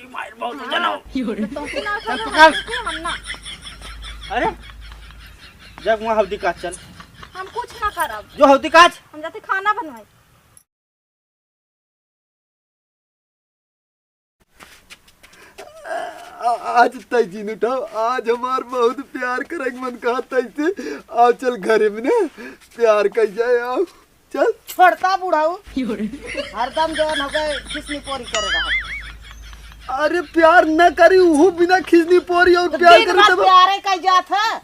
मार बहुत जनाओ तो ना चल करो पकड़। हम ना अरे जब वहाँ हल्दी काट चल हम कुछ ना करब। जो हल्दी काट। हम जाते खाना बनवाए। आज तैजीन उठाओ, आज हमार बहुत प्यार करे मन कहा तैसे। आओ चल घरे में ना प्यार कर जाए। आओ चल। छोड़ता बुढ़ाऊ हरदम जो न गए किसनी पोरी करेगा। अरे प्यार न करी वो बिना खिसनी पोरी और प्यार दिन करे रात तब। प्यारे का जात है।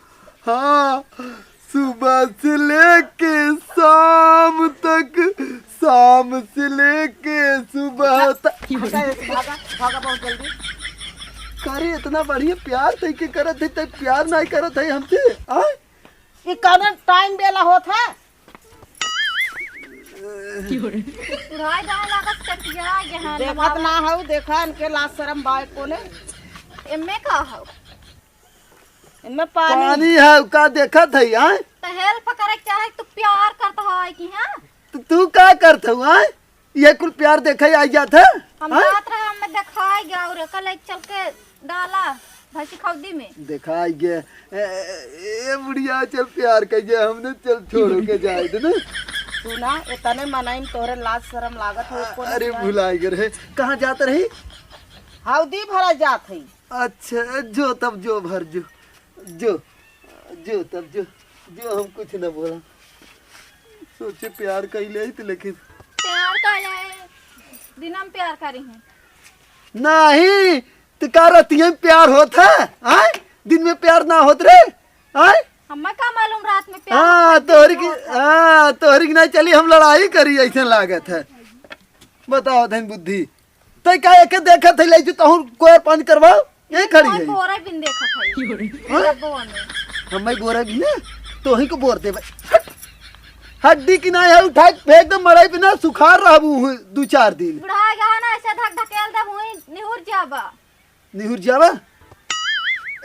हाँ सुबह से लेके शाम तक, शाम से लेके सुबह तक। भागा भागा बहुत जल्दी। करे इतना बढ़िया प्यार तय के करत है, तय प्यार नहीं करत है हमसे। आय ये कौन टाइम बेला होता है। उड़ाई जाए लागत कटिया यहाँ देखत ना हो देखा इनके लाज शर्म बाय कोने एमे का हो इनमें पानी पानी है का देखत है। आय तो हेल्प करे चाहे तो प्यार करता है कि हां तो तू का करत हो। आय ये कुल प्यार देखे आई जात है। हम बात रहे हमें दिखाई गया और कल चल के डाला भैंसी खौदी में दिखाई गया। ए बुढ़िया चल प्यार कर जाए हमने, चल छोड़ो के जाए दे ना। तू ना इतने मनाई तोरे लाज शर्म लागत हो कोने। अरे भुलाई गए रहे। कहाँ जाते रही। हौदी भरा जात है। अच्छा जो तब जो भर जो जो जो तब जो हम कुछ न बोला। सोचे प्यार कर ले तो लेकिन प्यार कर ले दिन हम प्यार करी हैं नहीं तो का रतिया में प्यार होता है। आय दिन में प्यार ना होत रे। आय हमें का मालूम रात में प्यार हाँ तोहरी की नहीं चली हम लड़ाई करी ऐसा लागत है। बताओ धन बुद्धि तय का एक देखत है ले जो तहु कोई पानी करवाओ यही खड़ी है। बोरा बिन देखा था बोन हमें बोरा भी ना तो ही को बोर दे हड्डी की ना है उठा के फेंक दे मड़ई पे ना सुखार रहबू 2-4 दिन। बुढ़ा गया ना ऐसे धक धकेल दे हुई निहुर जाबा निहुर जावा।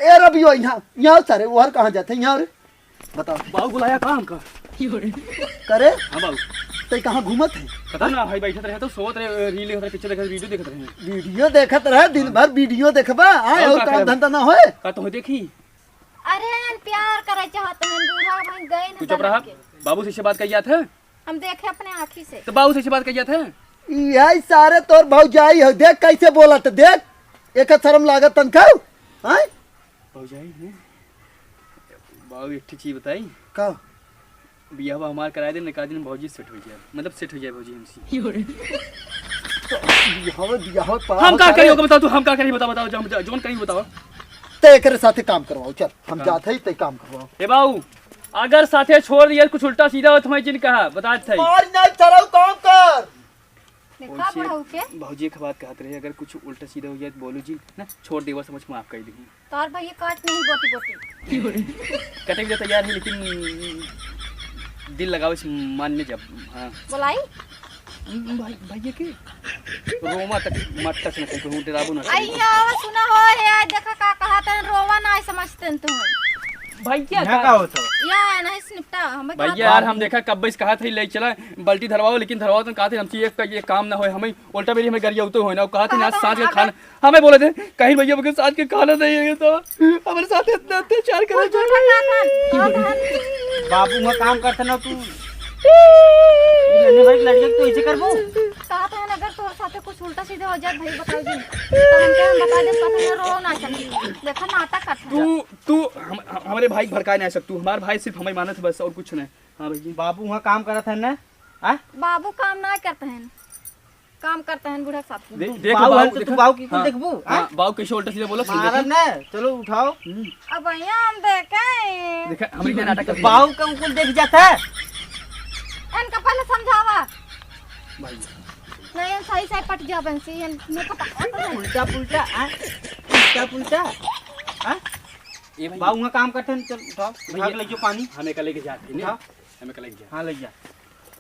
ए रबियो यहाँ सारे उहर कहाँ जाते हैं यहाँ रे बताओ। बाबू बुलाया काम का करे हाँ बाबू तय कहाँ घूमत है। पता ना भाई बैठे रहे तो सोत रहे रील देखत रहे पिक्चर देखत वीडियो देखत रहे। वीडियो देखत रहे दिन भर वीडियो देखबा। आए और और का काम करे? धंधा ना होए। का तो देखी अरे प्यार करे चाहते हैं बूढ़ा बहन गए तू ना चुप रहा। बाबू से बात कही जात है हम देखे अपने आँखी से तो बाबू से बात कही जात है। यही सारे तोर भौजाई हो देख कैसे बोलत देख एक शर्म लागत तनका। आय भौजाई ने बाबू एक ठीक चीज बताई का बियाह हमार कराए दे निकाल दिन भौजी सेट हो जाए मतलब सेट हो जाए भौजी हमसे। हम का करियो बताओ तू हम का करी बताओ बताओ जोन करी बताओ। ते एकरे साथे काम करवाओ चल हम जाते ही ते काम करवाओ। ए बाबू अगर साथे छोड़ दिया कुछ उल्टा सीधा हो तुम्हें जिन कहा बता थे आज नहीं चलो काम कर। देखा बुढ़ा के भौजी की बात कहते रहे अगर कुछ उल्टा सीधा हो जाए तो बोलो जी ना छोड़ देवा समझ माफ कर दी तार भैया काट नहीं बोटी बोटी कटे भी तैयार है लेकिन दिल लगाओ इस मानने जब हाँ बोलाई भाई भैया के रोमा तक मत टच न कहीं डराबू ना अय्या सुना हो यार देखा का कहा तन रोवा ना समझते तुम भैया का होता या नहीं निपटा हमें भैया यार हम देखा कब इस कहा था ले चला बल्टी धरवाओ लेकिन धरवाओ तो कहा थे हमसे ये काम ना हो हमें उल्टा मेरी हमें गरिया उतो हो ना कहा थे ना साथ का खाना हमें बोले थे कहीं भैया के साथ के खाना नहीं है तो हमारे साथ इतना अत्याचार कर बाबू में काम करते ना तू भाई लड़के तो ऐसे करबो कहा था अगर तोर साथे कुछ उल्टा सीधा हो जाए भाई बताओ जी तो हम क्या बता दे पता रो ना चल देखा नाटक करता तू हमारे भाई भड़का नहीं सकतू हमारे भाई सिर्फ हमें मानत बस और कुछ नहीं। हाँ भैया बाबू वहाँ काम करत है ना। बाबू काम ना करते हैं काम करते हैं बूढ़ा साथ में देख बाबू बाबू तो देखा? तू बाबू की हाँ, देखबू हाँ, बाबू कैसे उल्टा सीधा बोला मारब ना चलो उठाओ। अब भैया हम देखें देखा हमें क्या नाटक कर बाबू का उनको देख जाता है। इनका पहले समझावा भाई नहीं सही से पट जा बंसी ने पता उल्टा पुल्टा उल्टा पुल्टा ये भाई बाबू वहाँ काम करते हैं चल उठाओ भाग ले जो पानी हमें कल लेके जाते हैं उठा। हमें कल लेके हाँ ले जा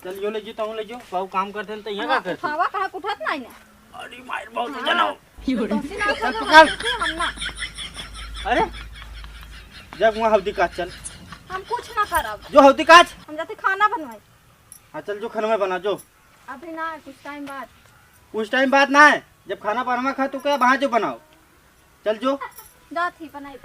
चल जो ले जो तू ले जो बाबू काम करते हैं तो यहाँ का करते खावा कहा उठत नहीं ने अरे मार बहुत जनाओ तो सीना चल कर पकड़। हम ना अरे जब वहाँ हल्दी काट चल हम कुछ ना करब जो हल्दी काट हम जाते खाना बनवाए हाँ चल जो खाना में बना जो अभी ना कुछ टाइम बाद उस टाइम बात ना है, जब खाना बनवा खा तो क्या वहाँ जो बनाओ। चल जो। जा थी बनाई।